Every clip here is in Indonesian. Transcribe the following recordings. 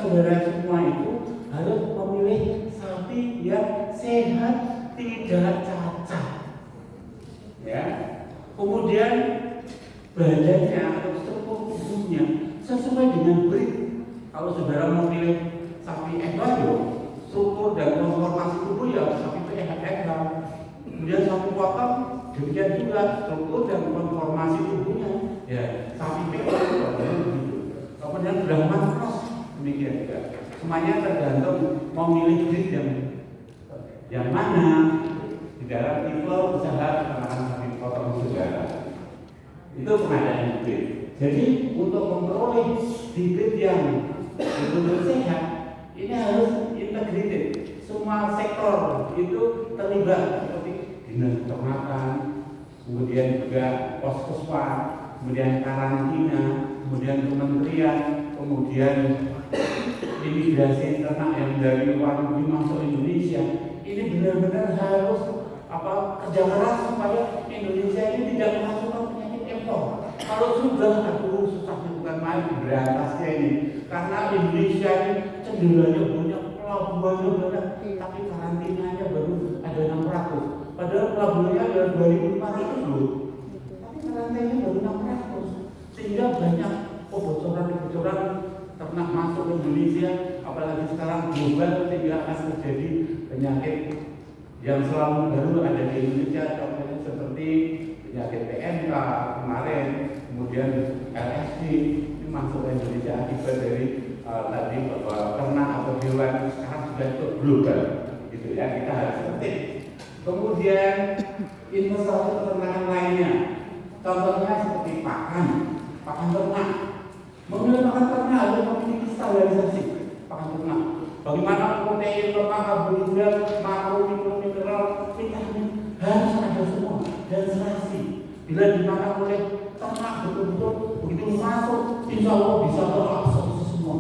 saudara semua itu harus memilih sapi yang sehat, tidak cacat. Ya. Kemudian badannya atau struktur tubuhnya sesuai dengan breed. Kalau saudara memilih sapi Edo, struktur dan konformasi tubuh ya sapi Edo. Kemudian sapi potong demikian juga struktur dan konformasi tubuhnya ya sapi begitu. Kemudian Brahman Cross demikian juga. Semuanya tergantung memilih breed yang mana di dalam tipe usaha peternakan sapi potong saudara. Itu pengadaan bibit. Jadi untuk memperoleh bibit yang betul-betul sehat, ini harus integrated. Semua sektor itu terlibat seperti dinas peternakan, kemudian juga pos-poswan, kemudian karantina, kemudian kementerian, kemudian imigrasi ternak yang dari luar negeri masuk Indonesia. Ini benar-benar harus kerja keras supaya Indonesia ini tidak memasukkan penyakit impor. Kalau sudah susah bukan main berantasnya ini, karena Indonesia ini cenderungnya banyak, pelabuhannya banyak, tapi karantinanya baru ada 600. Padahal pelabuhannya ada 2.500 loh, tapi karantinanya baru 600, sehingga banyak kebocoran ternak masuk ke Indonesia, apalagi sekarang global sehingga akan terjadi penyakit yang selalu baru ada di Indonesia, contohnya seperti penyakit PMK kemarin, kemudian LSD ini masuk ke Indonesia akibat dari tadi bahwa ternak atau hewan sekarang sudah itu global, gitu ya, kita harus tertib. Kemudian investasi peternakan lainnya, contohnya seperti pakan ternak. Memilih pakan ternak harus memiliki standarisasi pakan ternak. Bagaimana protein, lemak, karbohidrat, makro, mikro, mineral, vitamin harus ada semua dan serasi. Bila dimakan oleh ternak betul-betul begitu masuk, insya Allah bisa terabsorpsi semua,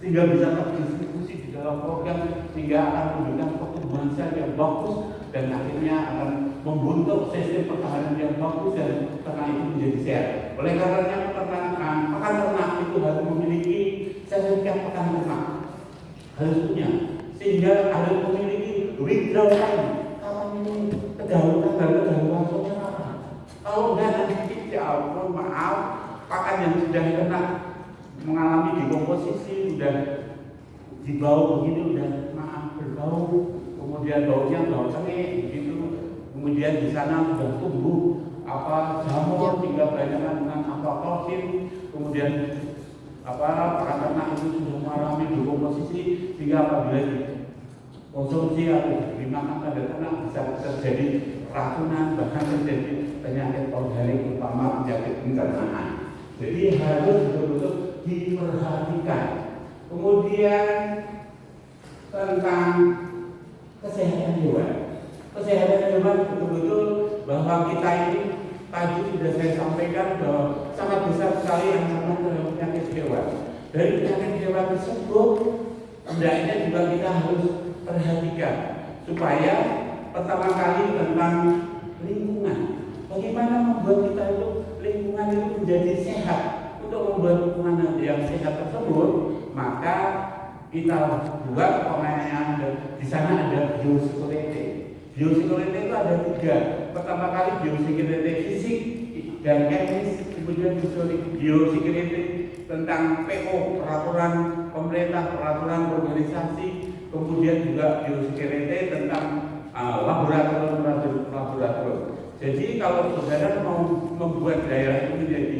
sehingga bisa terdistribusi di dalam program, sehingga akan memberikan pertumbuhan sel yang bagus dan akhirnya akan membentuk sistem pertahanan yang bagus dan ternak itu menjadi sehat. Oleh karenanya pakan ternak itu harus memiliki sertifikat pakan ternak. Harus punya, sehingga harus memiliki withdrawal time. Kalau ini kedaluan sosial apa? Kalau enggak nanti ya ampun maaf, pakan yang sudah kena mengalami dekomposisi, sudah dibau begini, udah maaf berbau, kemudian baunya bau cengek begitu, kemudian di sana sudah tumbuh jamur hingga banyak dengan aflatoxin, kemudian pakan ternak itu sudah mengalami dekomposisi sehingga apabila dikonsumsi atau dimakan pada ternak bisa terjadi racunan, bahkan terjadi penyakit organik terutama penyakit pencernaan. Jadi harus betul-betul diperhatikan. Kemudian tentang kesehatan hewan. Kesehatan hewan betul-betul bahwa kita ini tadi sudah saya sampaikan bahwa sangat besar sekali ancaman terhadap penyakit hewan. Dari penyakit hewan tersebut, hendaknya juga kita harus perhatikan supaya pertama kali tentang lingkungan. Bagaimana membuat kita itu lingkungan itu menjadi sehat. Untuk membuat lingkungan yang sehat tersebut, maka kita buat pemainnya di sana ada biosecurity. Biosecurity itu ada 3. Pertama kali biosecurity fisik dan teknis, kemudian biosecurity tentang PO, peraturan pemerintah, peraturan organisasi, kemudian juga biosecurity tentang laboratorium. Jadi kalau saudara mau membuat daerah itu menjadi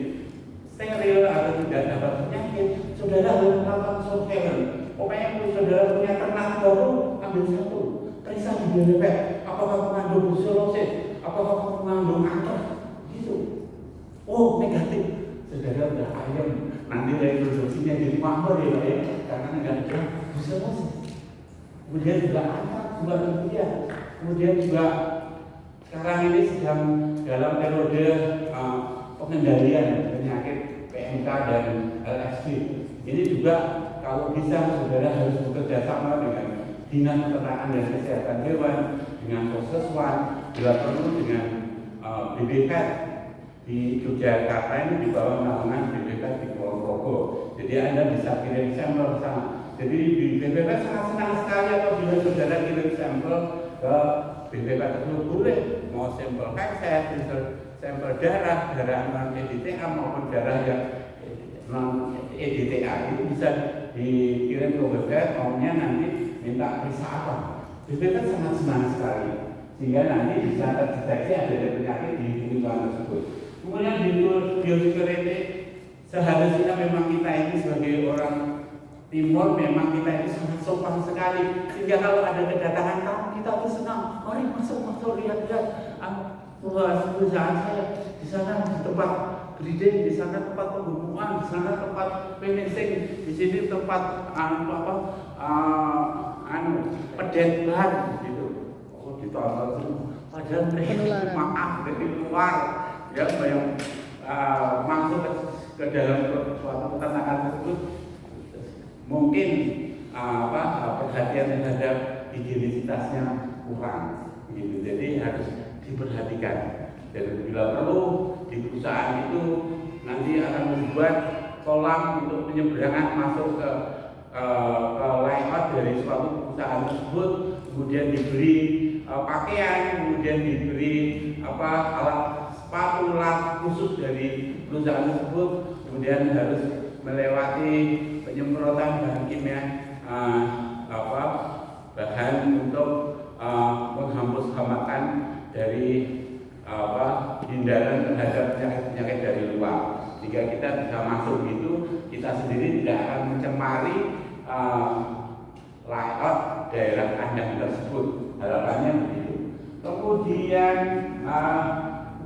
steril atau tidak dapat penyakit, saudara harus melakukan surveillance. Pokoknya kalau saudara punya ternak baru, ambil satu, periksa di BPPT, apakah mengandung brucellosis, apakah mengandung antraks, gitu. Oh negatif, saudara udah ayam, nanti reproduksinya jadi makmur ya Pak ya, karena nggak ada brucellosis. Kemudian juga antraks juga kemudian juga sekarang ini sedang dalam periode pengendalian penyakit PMK dan LSD. Ini juga kalau bisa saudara harus bekerja sama dengan Dinas Peternakan dan Kesehatan Hewan, dengan Puskeswan, bila perlu dengan BPPT di Yogyakarta ini di bawah naungan BPPT di Kulon Progo. Jadi Anda bisa kirim sampel ke sana. Jadi di BPP sangat senang sekali apabila saudara kirim sampel ke BPP tersebut. Boleh mau sampel feses, sampel darah non EDTA maupun darah yang non EDTA itu bisa dikirim ke BPP. Maunya nanti minta periksa apa? BPP sangat senang sekali sehingga nanti bisa terdeteksi ada penyakit di lingkungan tersebut. Kemudian di biosecurity, seharusnya memang kita ini sebagai orang Timur memang kita ini sangat sopan sekali, sehingga kalau ada kedatangan tamu kita tuh senang. Mari masuk lihat-lihat perusahaan saya di sana, di tempat breeding, di sana tempat pembukuan, di sana tempat finishing, di sini tempat pedetan gitu. Oh ditonton semua. Padahal maaf dari luar ya yang masuk ke dalam suatu peternakan tersebut mungkin perhatian terhadap higienisitasnya kurang gitu. Jadi harus diperhatikan. Dan bila perlu di perusahaan itu nanti akan membuat kolam untuk penyeberangan masuk ke layout dari suatu perusahaan tersebut, kemudian diberi pakaian, kemudian diberi alat sepatu khusus dari perusahaan tersebut, kemudian harus melewati penyemprotan bahan kimia bahan untuk menghapus hambatan dari hindaran terhadap penyakit dari luar. Jika kita bisa masuk itu, kita sendiri tidak akan mencemari layout daerah kandang tersebut. Harapannya begitu.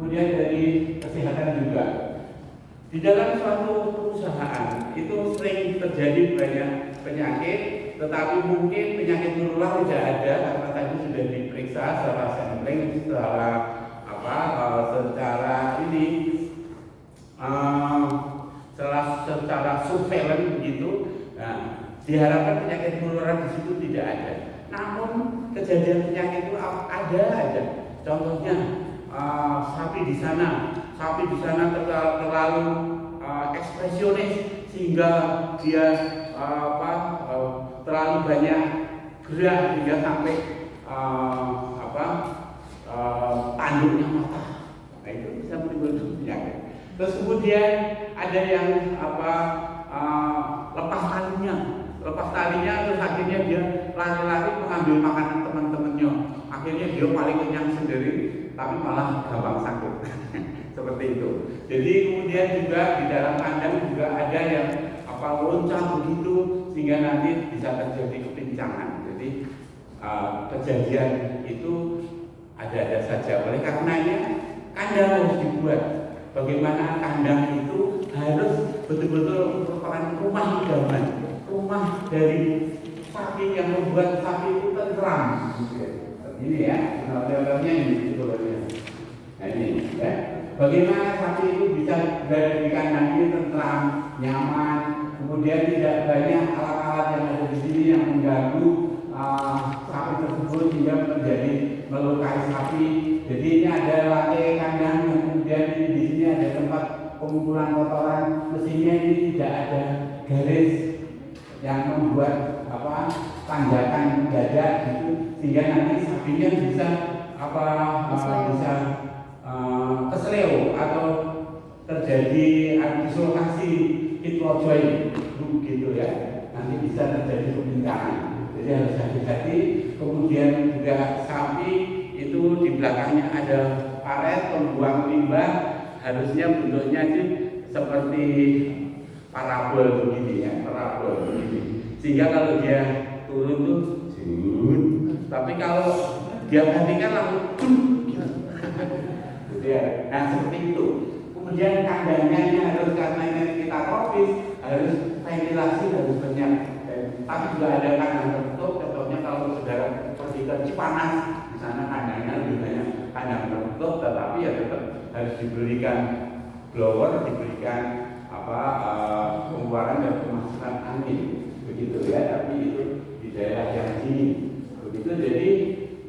Kemudian dari kesehatan juga. Di dalam suatu perusahaan itu sering terjadi banyak penyakit, tetapi mungkin penyakit menular tidak ada karena tadi sudah diperiksa secara sampling, secara surveillance begitu. Nah, diharapkan penyakit menular di situ tidak ada. Namun kejadian penyakit itu ada aja. Contohnya sapi di sana terlalu ekspresionis sehingga dia terlalu banyak gerak hingga sampai tanduknya mata. Nah itu bisa menimbulkan penyakit. Terus kemudian ada yang lepas talinya terus akhirnya dia lari-lari mengambil makanan teman-temannya. Akhirnya dia paling kenyang sendiri tapi malah gampang sakit. Seperti itu. Jadi kemudian juga di dalam kandang juga ada yang loncat begitu sehingga nanti bisa terjadi kepincangan. Jadi kejadian itu ada saja. Oleh karenanya kandang harus dibuat. Bagaimana kandang itu harus betul-betul merupakan rumah idaman, rumah dari sapi yang membuat sapi itu tentram. Ini ya, contohnya ini sebetulnya. Nah ini ya. Bagaimana sapi itu bisa berada di kandang ini tentram, nyaman, kemudian tidak banyak alat-alat yang ada di sini yang mengganggu sapi tersebut hingga menjadi melukai sapi. Jadi ini ada lantai kandang, kemudian di sini ada tempat pengumpulan kotoran. Mestinya ini tidak ada garis yang membuat tanjakan dada gitu, sehingga nanti sapinya bisa bisa kesleo atau terjadi dislokasi hip joint gitu ya. Nanti bisa terjadi kepincangan. Jadi harus hati-hati. Kemudian juga sapi itu di belakangnya ada paret pembuang limbah, harusnya bentuknya itu seperti parabol begini ya, parabol begini. Sehingga kalau dia turun tuh tapi kalau dia perhatikan langsung gitu ya. Nah seperti itu. Kemudian kandangnya harus, karena ini kita tropis, harus ventilasi harus banyak. Tapi juga ada kandang tertutup. Contohnya kalau saudara pergi ke Cipanas, di sana kandangnya lebih banyak kandang tertutup, tetapi ya tetap harus diberikan blower, diberikan pengeluaran dan pemasukan angin, begitu ya. Tapi itu di daerah yang dingin, begitu. Jadi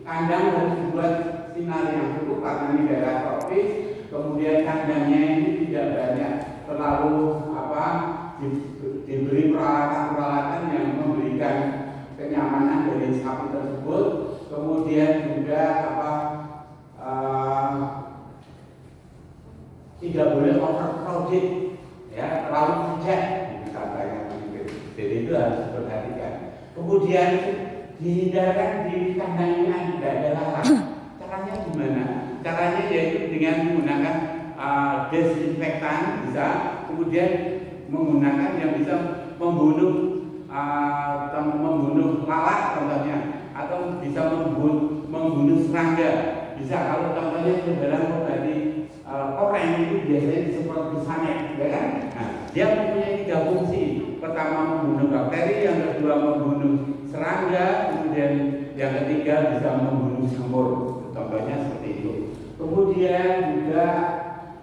kandang harus dibuat sinar yang cukup karena ini daerah tropis. Kemudian kandangnya ini tidak banyak terlalu diberi peralatan-peralatan yang memberikan kemudian juga tidak boleh overcrowded, ya, terlalu padat, misalnya begitu. Jadi itu harus diperhatikan. Kemudian dihindarkan di kandang yang tidak ada lalat. Caranya gimana? Caranya yaitu dengan menggunakan desinfektan bisa, kemudian menggunakan yang bisa membunuh lalat contohnya, atau bisa membunuh serangga. Bisa kalau contohnya sebenarnya tadi koreng itu biasanya disemprot di sana, ya kan? Nah, dia mempunyai 3 fungsi. Pertama membunuh bakteri, yang kedua membunuh serangga, kemudian yang ketiga bisa membunuh jamur. Contohnya seperti itu. Kemudian juga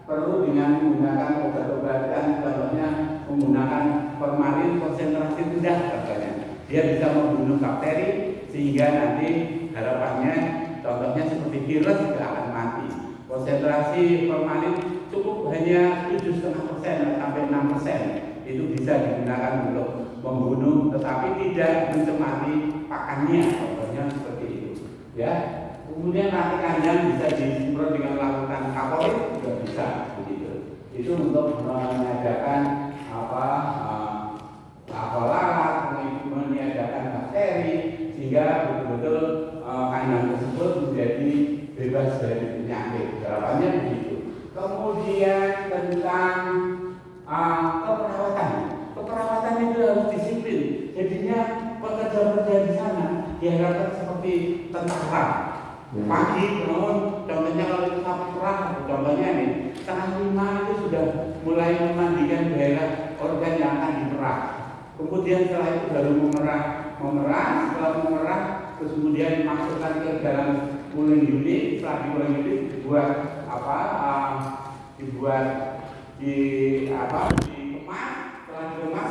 perlu dengan menggunakan obat-obatan, contohnya menggunakan formalin konsentrasi rendah, contohnya. Dia bisa membunuh bakteri sehingga nanti harapannya contohnya seperti virus tidak akan mati. Konsentrasi formalin cukup hanya 7,5% sampai 6%. Itu bisa digunakan untuk membunuh, tetapi tidak mencemari pakannya, contohnya seperti itu. Ya. Kemudian nanti kandang bisa disemprot dengan larutan kaporit juga bisa, begitu. Itu untuk meniadakan lalat, meniadakan bakteri, sehingga betul-betul kandang tersebut menjadi bebas dari penyakit. Harapannya begitu. Kemudian tentang keperawatan itu harus disiplin. Jadinya pekerja-pekerja di sana diharapkan seperti tentara. Pagi bangun, contohnya kalau itu sapi perah, contohnya nih, 4:30 itu sudah mulai memandikan daerah organ yang akan diperah. Kemudian setelah itu baru memerah, setelah memerah, terus kemudian masukkan ke dalam cooling unit. Setelah di cooling unit dibuat dikemas. Setelah dikemas